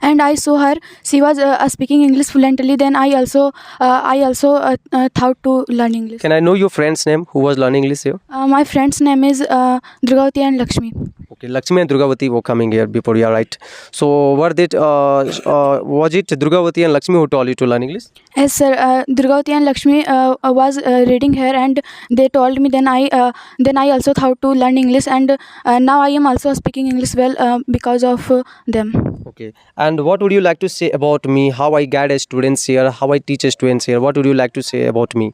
and I saw her. She was speaking English fluently. Then I also thought to learn English. Can I know your friend's name who was learning English here? My friend's name is Durgavati and Lakshmi. Okay, Lakshmi and Durgavati were coming here before. You are right. So was it Durgavati and Lakshmi who told you to learn English? Yes, sir. Durgavati and Lakshmi was reading here, and they told me. Then I also thought to learn English, and now I am also speaking English well because of them. Okay. And what would you like to say about me? How I guide students here? How I teach students here? What would you like to say about me?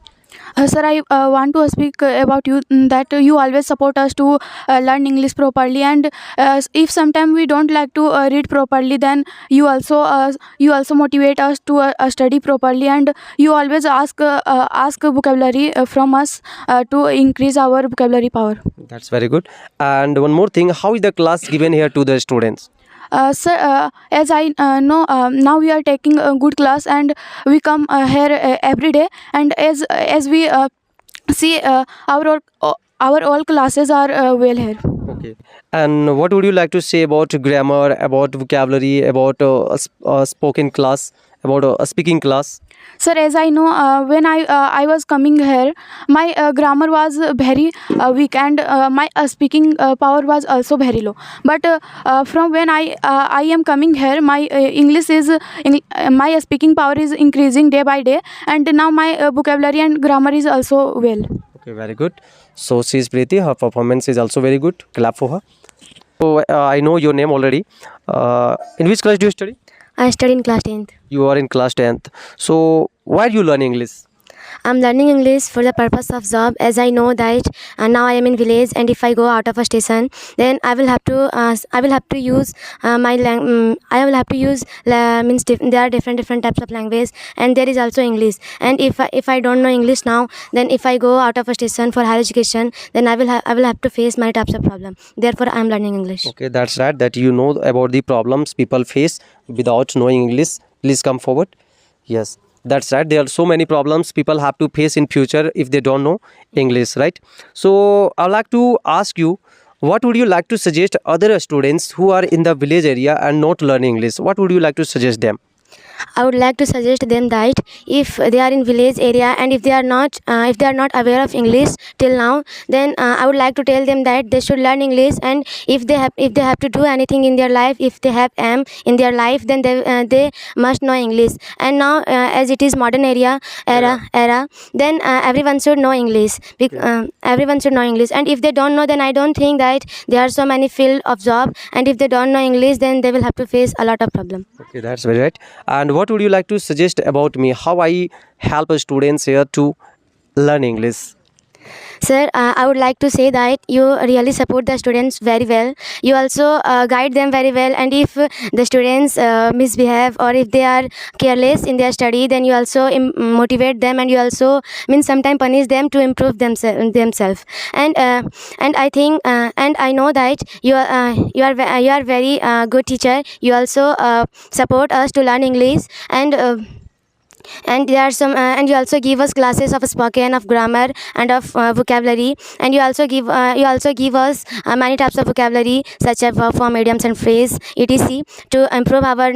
Sir, I want to speak about you, that you always support us to learn English properly, and if sometime we don't like to read properly, then you also motivate us to study properly, and you always ask vocabulary from us to increase our vocabulary power. That's very good. And one more thing, how is the class given here to the students? Sir, as I know, now we are taking a good class, and we come here every day, and as we see, our all classes are well here. Okay. And what would you like to say about grammar, about vocabulary, about spoken class, about a speaking class? Sir, as I know, when I was coming here, my grammar was very weak, and my speaking power was also very low. But from when I am coming here, my my speaking power is increasing day by day, and now my vocabulary and grammar is also well. Okay, very good. So she is Preeti. Her performance is also very good. Clap for her. So I know your name already. In which class do you study? I study in class 10th. You are in class 10th. So why do you learn English? I'm learning English for the purpose of job, as I know that now I am in village, and if I go out of a station, then I will have to use I will have to use there are different types of language, and there is also English. And if I don't know English now, then if I go out of a station for higher education, then I will have to face many types of problem. Therefore, I am learning English. Okay, that's right. That you know about the problems people face without knowing English. Please come forward. Yes. That's right. There are so many problems people have to face in future if they don't know English, right? So I'd like to ask you, what would you like to suggest other students who are in the village area and not learning English? What would you like to suggest them? I would like to suggest them that if they are in village area, and if they are not aware of English till now, then I would like to tell them that they should learn English. And if they have to do anything in their life, if they have aim in their life, then they must know English. And now as it is modern era, then everyone should know English. Everyone should know English. And if they don't know, then I don't think that there are so many field of job, and if they don't know English, then they will have to face a lot of problem. Okay, that's very right. And what would you like to suggest about me? How I help students here to learn English? Sir, I would like to say that you really support the students very well. You also guide them very well, and if the students misbehave, or if they are careless in their study, then you also motivate them, and you also sometimes punish them to improve themselves. And I think and I know that you are very good teacher. You also support us to learn English, and there are some and you also give us classes of spoken, of grammar, and of vocabulary. And you also give us many types of vocabulary, such as verb form, idioms and phrase, etc., to improve our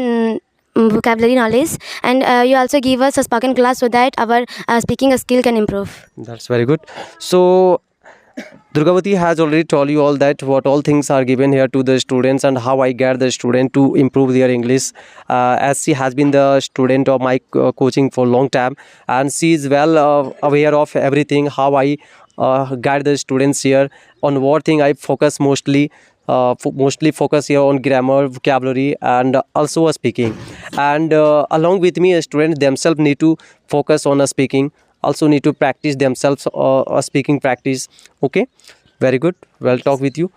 vocabulary knowledge. And you also give us a spoken class, so that our speaking skill can improve. That's very good. So Durgavati has already told you all that what all things are given here to the students, and how I get the student to improve their English, as she has been the student of my coaching for a long time, and she is well aware of everything, how I guide the students here. On what thing I focus mostly focus here on grammar, vocabulary, and also speaking. And along with me, students themselves need to focus on speaking, also need to practice themselves speaking practice. Okay, very good. Well talk with you.